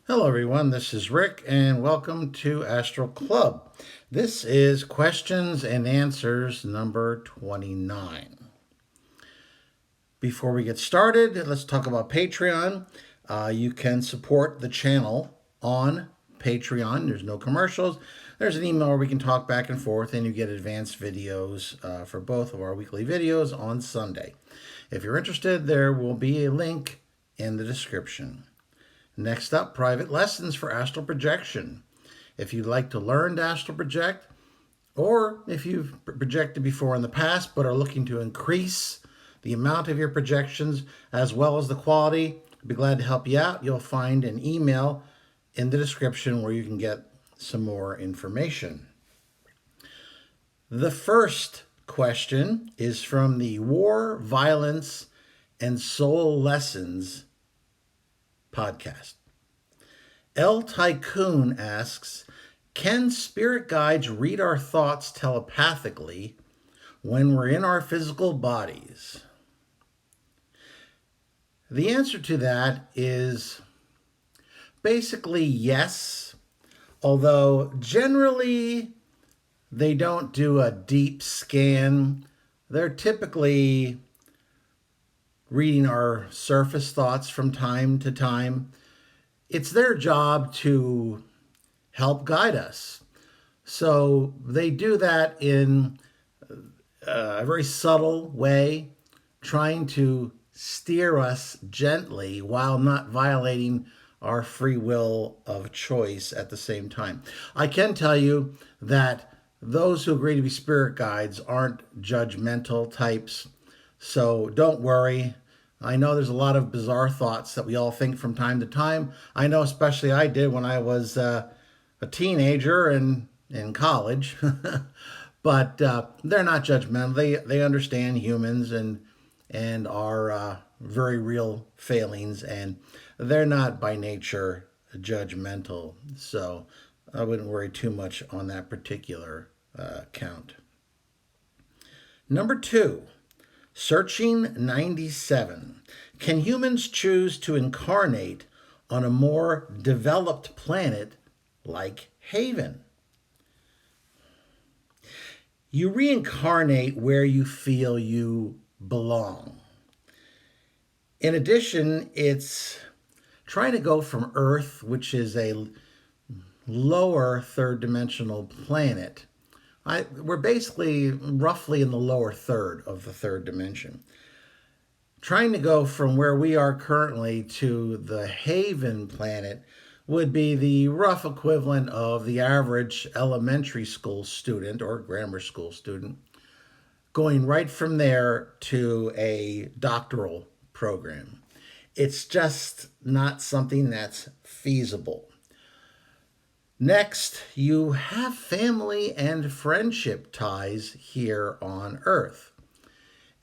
Hello, everyone. This is Rick, and welcome to Astral Club. This is questions and answers number 29. Before we get started, let's talk about Patreon. You can support the channel on Patreon. There's no commercials. There's an email where we can talk back and forth, and you get advanced videos for both of our weekly videos on Sunday. If you're interested, there will be a link in the description. Next up, private lessons for astral projection. If you'd like to learn to astral project, or if you've projected before in the past but are looking to increase the amount of your projections as well as the quality, I'd be glad to help you out. You'll find an email in the description where you can get some more information. The first question is from the War, Violence, and Soul Lessons podcast. El Tycoon asks, can spirit guides read our thoughts telepathically when we're in our physical bodies? The answer to that is basically yes, although generally they don't do a deep scan. They're typically reading our surface thoughts from time to time. It's their job to help guide us. So they do that in a very subtle way, trying to steer us gently while not violating our free will of choice at the same time. I can tell you that those who agree to be spirit guides aren't judgmental types, so don't worry. I know there's a lot of bizarre thoughts that we all think from time to time. I know especially I did when I was a teenager and in college. But they're not judgmental. They understand humans and our very real failings, and they're not by nature judgmental. So I wouldn't worry too much on that particular count. Number 2, searching 97. Can humans choose to incarnate on a more developed planet like Haven? You reincarnate where you feel you belong. In addition, it's trying to go from Earth, which is a lower third dimensional planet. We're basically roughly in the lower third of the third dimension. Trying to go from where we are currently to the Haven planet would be the rough equivalent of the average elementary school student or grammar school student going right from there to a doctoral program. It's just not something that's feasible. Next, you have family and friendship ties here on Earth.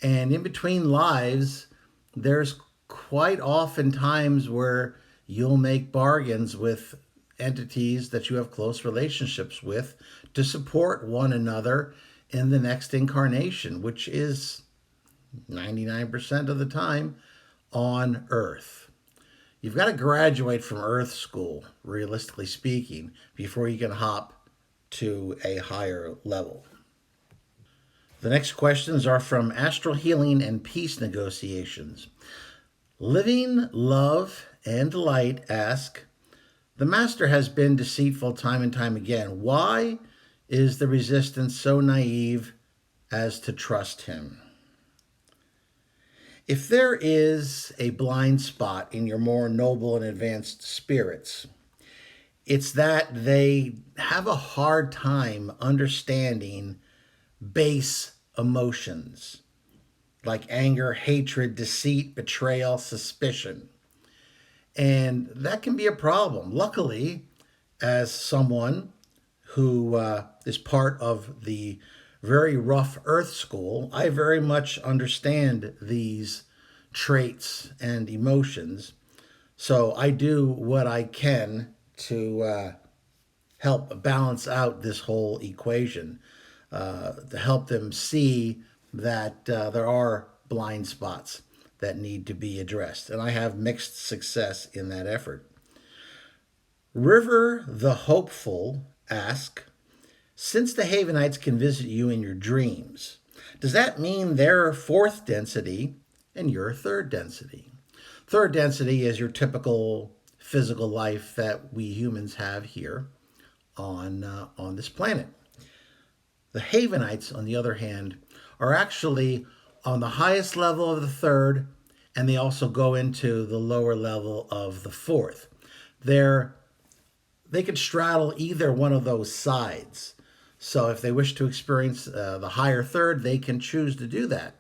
And in between lives, there's quite often times where you'll make bargains with entities that you have close relationships with to support one another in the next incarnation, which is 99% of the time on Earth. You've got to graduate from Earth school, realistically speaking, before you can hop to a higher level. The next questions are from Astral Healing and Peace Negotiations. Living, Love, and Light ask, the Master has been deceitful time and time again. Why is the resistance so naive as to trust him? If there is a blind spot in your more noble and advanced spirits, it's that they have a hard time understanding base emotions like anger, hatred, deceit, betrayal, suspicion. And that can be a problem. Luckily, as someone who is part of the very rough Earth School, I very much understand these traits and emotions. So I do what I can to help balance out this whole equation, to help them see that there are blind spots that need to be addressed. And I have mixed success in that effort. River the Hopeful asks, since the Havenites can visit you in your dreams, does that mean they're fourth density and you're third density? Third density is your typical physical life that we humans have here on this planet. The Havenites, on the other hand, are actually on the highest level of the third, and they also go into the lower level of the fourth. They could straddle either one of those sides. So if they wish to experience the higher third, they can choose to do that.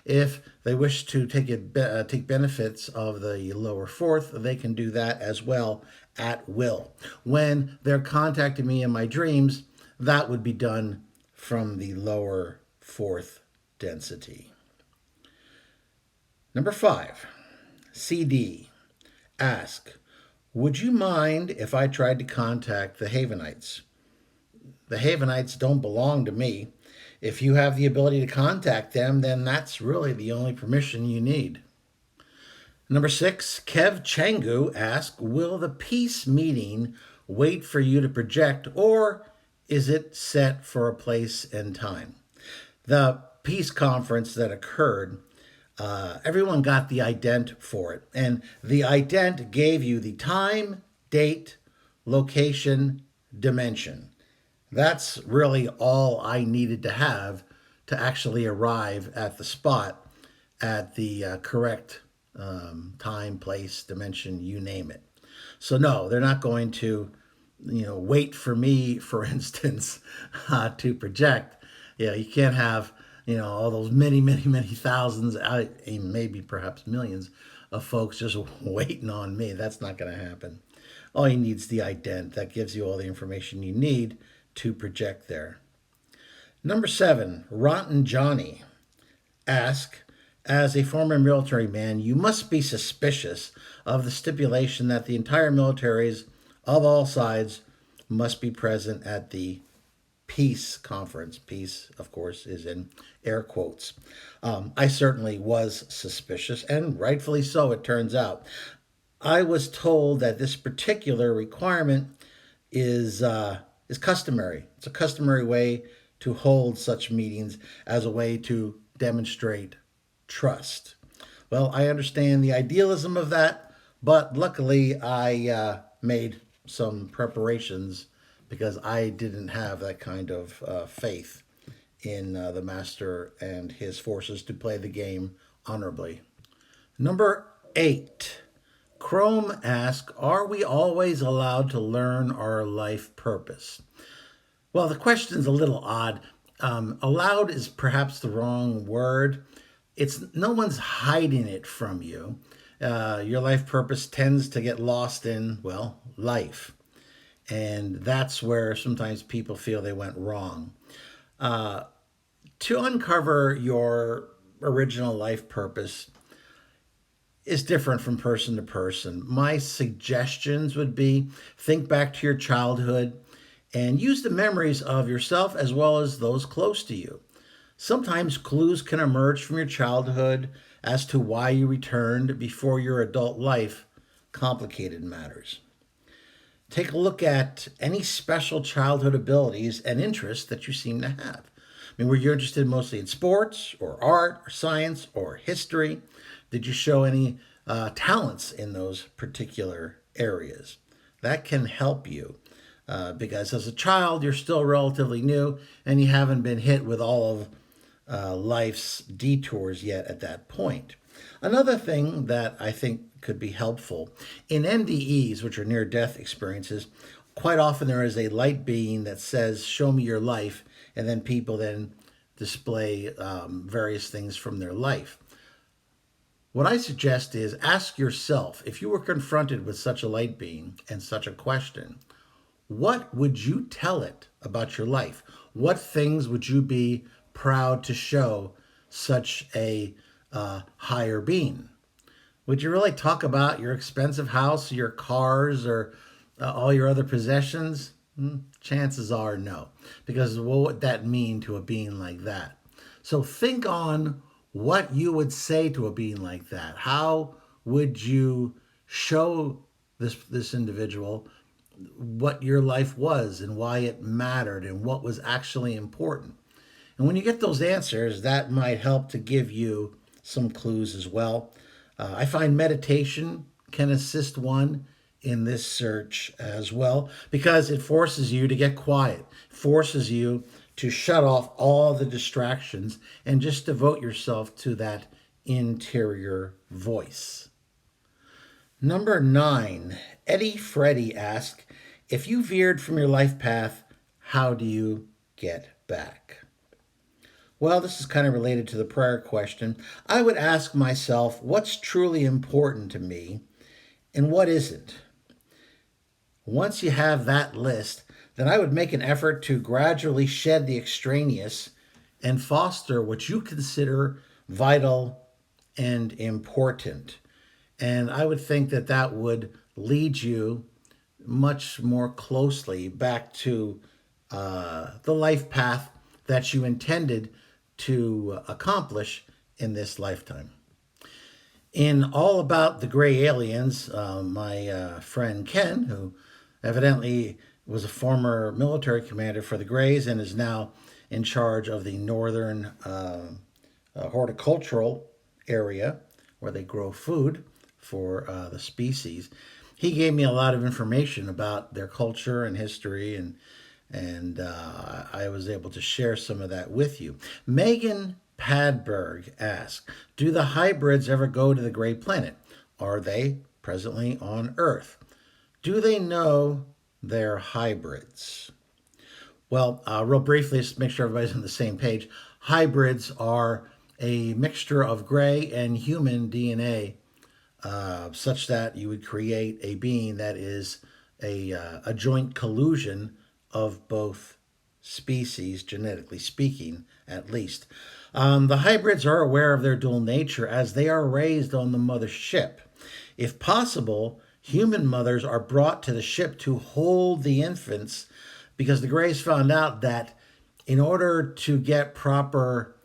If they wish to take benefits of the lower fourth, they can do that as well at will. When they're contacting me in my dreams, that would be done from the lower fourth density. Number 5, CD. Ask, would you mind if I tried to contact the Havenites? The Havenites don't belong to me. If you have the ability to contact them, then that's really the only permission you need. Number 6, Kev Changu asks, will the peace meeting wait for you to project, or is it set for a place and time? The peace conference that occurred, everyone got the ident for it. And the ident gave you the time, date, location, dimension. That's really all I needed to have to actually arrive at the spot at the correct time, place, dimension, you name it. So no, they're not going to, wait for me, for instance, to project. You can't have, all those many, many, many thousands, maybe perhaps millions of folks just waiting on me. That's not going to happen. All you need is the ident. That gives you all the information you need to project there. Number 7, Rotten Johnny asks, as a former military man, you must be suspicious of the stipulation that the entire militaries of all sides must be present at the peace conference. Peace, of course, is in air quotes. I certainly was suspicious, and rightfully so, it turns out. I was told that this particular requirement is customary. It's a customary way to hold such meetings as a way to demonstrate trust. Well, I understand the idealism of that, but luckily I made some preparations because I didn't have that kind of faith in the master and his forces to play the game honorably. Number 8. Chrome asks, are we always allowed to learn our life purpose? Well, the question's a little odd. Allowed is perhaps the wrong word. No one's hiding it from you. Your life purpose tends to get lost in, well, life. And that's where sometimes people feel they went wrong. To uncover your original life purpose is different from person to person. My suggestions would be think back to your childhood and use the memories of yourself as well as those close to you. Sometimes clues can emerge from your childhood as to why you returned before your adult life complicated matters. Take a look at any special childhood abilities and interests that you seem to have. Were you interested mostly in sports or art or science or history? Did you show any talents in those particular areas? That can help you because as a child, you're still relatively new and you haven't been hit with all of life's detours yet at that point. Another thing that I think could be helpful in NDEs, which are near-death experiences, quite often there is a light being that says, show me your life, and then people then display various things from their life. What I suggest is ask yourself, if you were confronted with such a light being and such a question, what would you tell it about your life? What things would you be proud to show such a higher being? Would you really talk about your expensive house, your cars, or all your other possessions? Chances are no, because what would that mean to a being like that? So think on what you would say to a being like that. How would you show this individual what your life was and why it mattered and what was actually important. And when you get those answers, that might help to give you some clues as well. I find meditation can assist one in this search as well because it forces you to get quiet, forces you to shut off all the distractions and just devote yourself to that interior voice. Number 9, Eddie Freddy asks, if you veered from your life path, how do you get back? Well, this is kind of related to the prior question. I would ask myself what's truly important to me and what isn't. Once you have that list, then I would make an effort to gradually shed the extraneous and foster what you consider vital and important. And I would think that that would lead you much more closely back to the life path that you intended to accomplish in this lifetime. In All About the Gray Aliens, my friend Ken, who evidently was a former military commander for the Greys and is now in charge of the northern horticultural area where they grow food for the species. He gave me a lot of information about their culture and history, and I was able to share some of that with you. Megan Padberg asks, do the hybrids ever go to the gray planet? Are they presently on Earth? Do they know they're hybrids? Well, real briefly, just to make sure everybody's on the same page, hybrids are a mixture of gray and human DNA, such that you would create a being that is a joint collusion of both species, genetically speaking, at least. The hybrids are aware of their dual nature as they are raised on the mother ship. If possible, human mothers are brought to the ship to hold the infants because the Greys found out that in order to get proper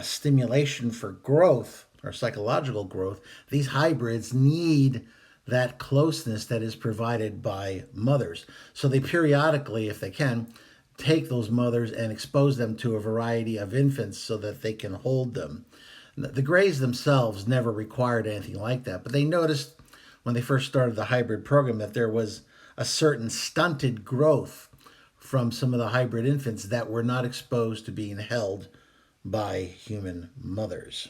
stimulation for growth or psychological growth, these hybrids need that closeness that is provided by mothers. So they periodically, if they can, take those mothers and expose them to a variety of infants so that they can hold them. The Greys themselves never required anything like that, but they noticed when they first started the hybrid program that there was a certain stunted growth from some of the hybrid infants that were not exposed to being held by human mothers.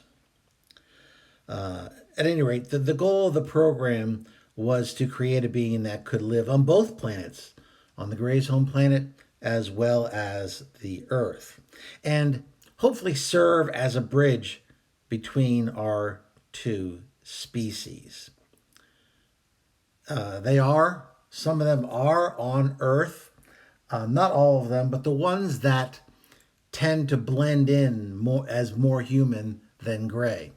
At any rate, the goal of the program was to create a being that could live on both planets, on the Greys' home planet as well as the Earth, and hopefully serve as a bridge between our two species. Some of them are on Earth, not all of them, but the ones that tend to blend in more human than gray.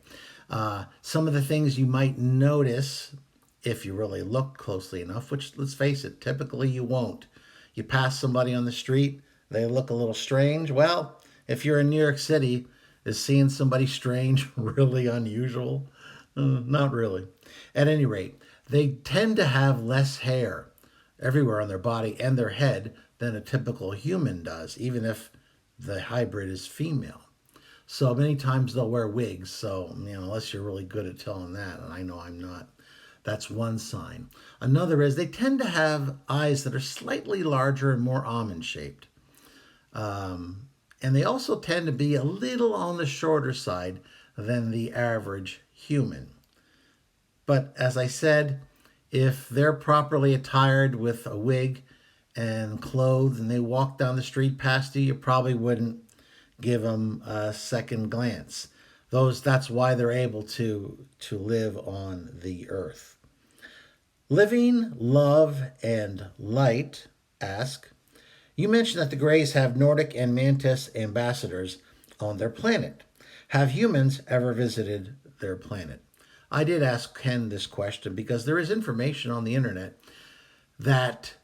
Some of the things you might notice if you really look closely enough, which let's face it, typically you won't. You pass somebody on the street, they look a little strange. Well, if you're in New York City, is seeing somebody strange really unusual? Not really. At any rate, they tend to have less hair everywhere on their body and their head than a typical human does, even if the hybrid is female. So many times they'll wear wigs. So, unless you're really good at telling that, and I know I'm not, that's one sign. Another is they tend to have eyes that are slightly larger and more almond shaped. And they also tend to be a little on the shorter side than the average human. But as I said, if they're properly attired with a wig and clothed and they walk down the street past you, you probably wouldn't give them a second glance. That's why they're able to live on the Earth. Living, Love, and Light ask, you mentioned that the Greys have Nordic and Mantis ambassadors on their planet. Have humans ever visited their planet? I did ask Ken this question because there is information on the internet that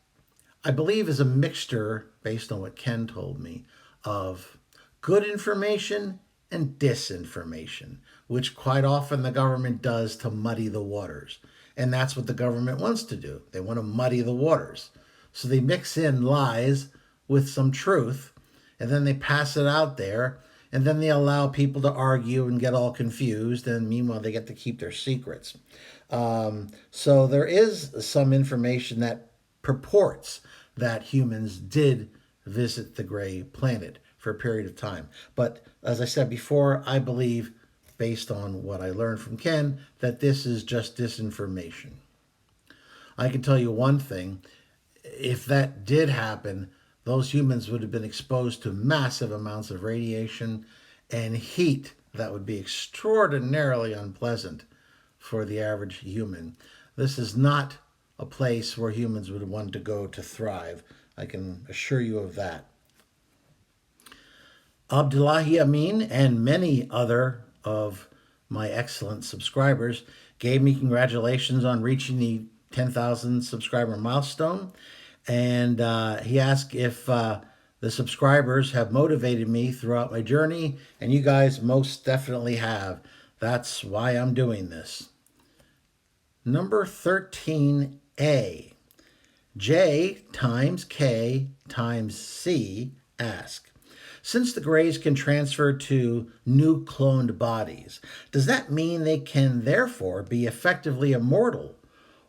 I believe is a mixture, based on what Ken told me, of good information and disinformation, which quite often the government does to muddy the waters. And that's what the government wants to do. They want to muddy the waters. So they mix in lies with some truth, and then they pass it out there, and then they allow people to argue and get all confused, and meanwhile they get to keep their secrets. So there is some information that purports that humans did visit the gray planet for a period of time. But as I said before, I believe, based on what I learned from Ken, that this is just disinformation. I can tell you one thing: if that did happen, those humans would have been exposed to massive amounts of radiation and heat that would be extraordinarily unpleasant for the average human. This is not a place where humans would want to go to thrive. I can assure you of that. Abdullahi Amin and many other of my excellent subscribers gave me congratulations on reaching the 10,000 subscriber milestone. And he asked if the subscribers have motivated me throughout my journey, and you guys most definitely have. That's why I'm doing this. Number 13A. J times K times C ask, since the Greys can transfer to new cloned bodies, does that mean they can therefore be effectively immortal,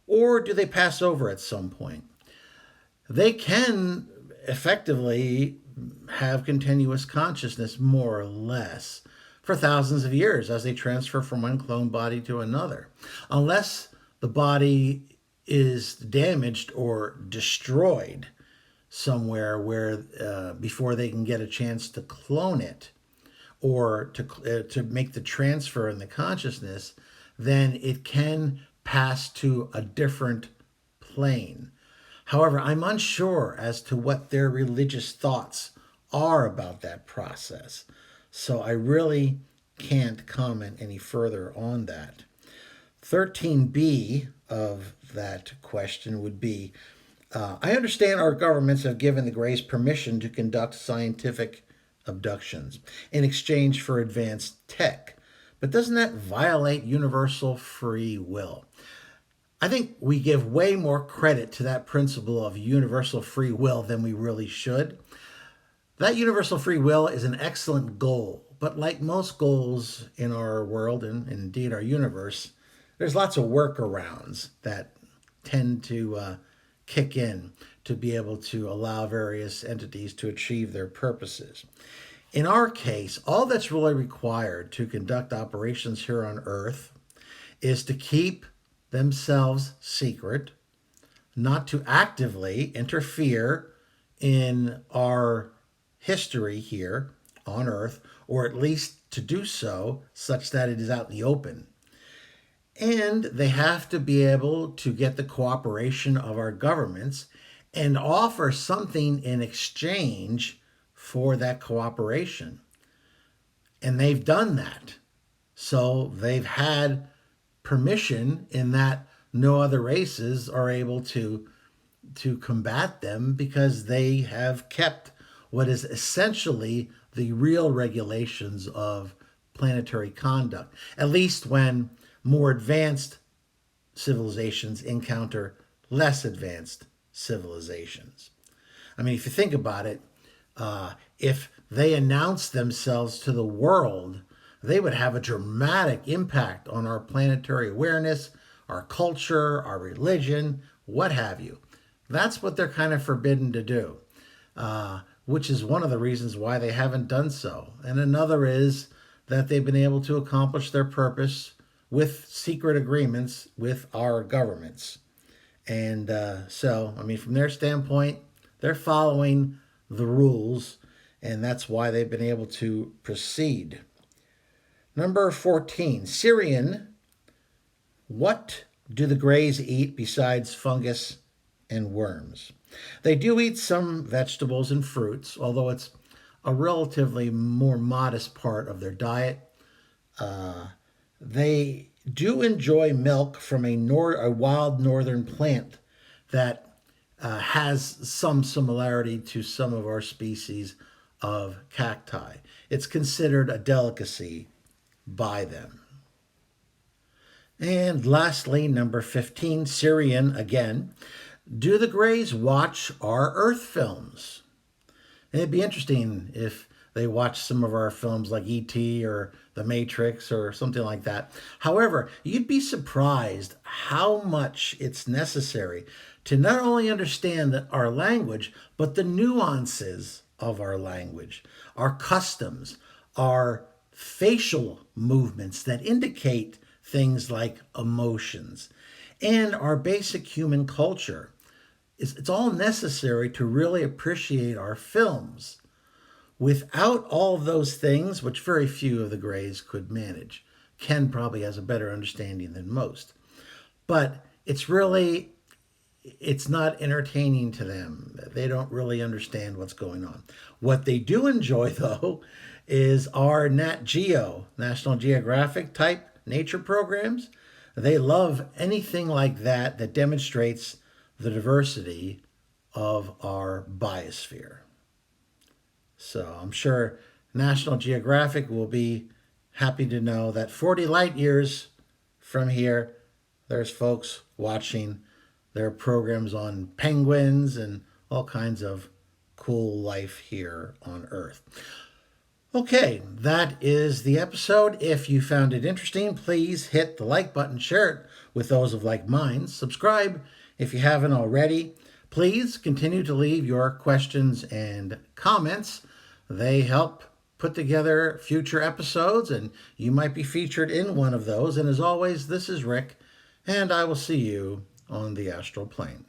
or do they pass over at some point? They can effectively have continuous consciousness, more or less, for thousands of years as they transfer from one clone body to another, unless the body is damaged or destroyed somewhere where before they can get a chance to clone it or to make the transfer in the consciousness, then it can pass to a different plane. However, I'm unsure as to what their religious thoughts are about that process, so I really can't comment any further on that. 13B of that question would be, I understand our governments have given the Greys permission to conduct scientific abductions in exchange for advanced tech, but doesn't that violate universal free will? I think we give way more credit to that principle of universal free will than we really should. That universal free will is an excellent goal, but like most goals in our world and indeed our universe, there's lots of workarounds that tend to kick in to be able to allow various entities to achieve their purposes. In our case, all that's really required to conduct operations here on Earth is to keep themselves secret, not to actively interfere in our history here on Earth, or at least to do so such that it is out in the open. And they have to be able to get the cooperation of our governments and offer something in exchange for that cooperation. And they've done that. So they've had permission in that no other races are able to combat them because they have kept what is essentially the real regulations of planetary conduct, at least when more advanced civilizations encounter less advanced civilizations. I mean, if you think about it, if they announce themselves to the world, they would have a dramatic impact on our planetary awareness, our culture, our religion, what have you. That's what they're kind of forbidden to do, which is one of the reasons why they haven't done so. And another is that they've been able to accomplish their purpose with secret agreements with our governments. And so, I mean, from their standpoint, they're following the rules, and that's why they've been able to proceed. Number 14, Syrian, what do the Greys eat besides fungus and worms? They do eat some vegetables and fruits, although it's a relatively more modest part of their diet. They do enjoy milk from a wild northern plant that has some similarity to some of our species of cacti. It's considered a delicacy by them. And lastly, number 15, Syrian again. Do the Greys watch our Earth films? And it'd be interesting if they watch some of our films like E.T. or The Matrix or something like that. However, you'd be surprised how much it's necessary to not only understand our language, but the nuances of our language, our customs, our facial movements that indicate things like emotions, and our basic human culture. It's all necessary to really appreciate our films. Without all of those things, which very few of the Greys could manage, Ken probably has a better understanding than most. But it's not entertaining to them. They don't really understand what's going on. What they do enjoy, though, is our Nat Geo, National Geographic type nature programs. They love anything like that that demonstrates the diversity of our biosphere. So I'm sure National Geographic will be happy to know that 40 light years from here, there's folks watching their programs on penguins and all kinds of cool life here on Earth. Okay, that is the episode. If you found it interesting, please hit the like button, share it with those of like minds, subscribe if you haven't already. Please continue to leave your questions and comments. They help put together future episodes, and you might be featured in one of those. And as always, this is Rick, and I will see you on the astral plane.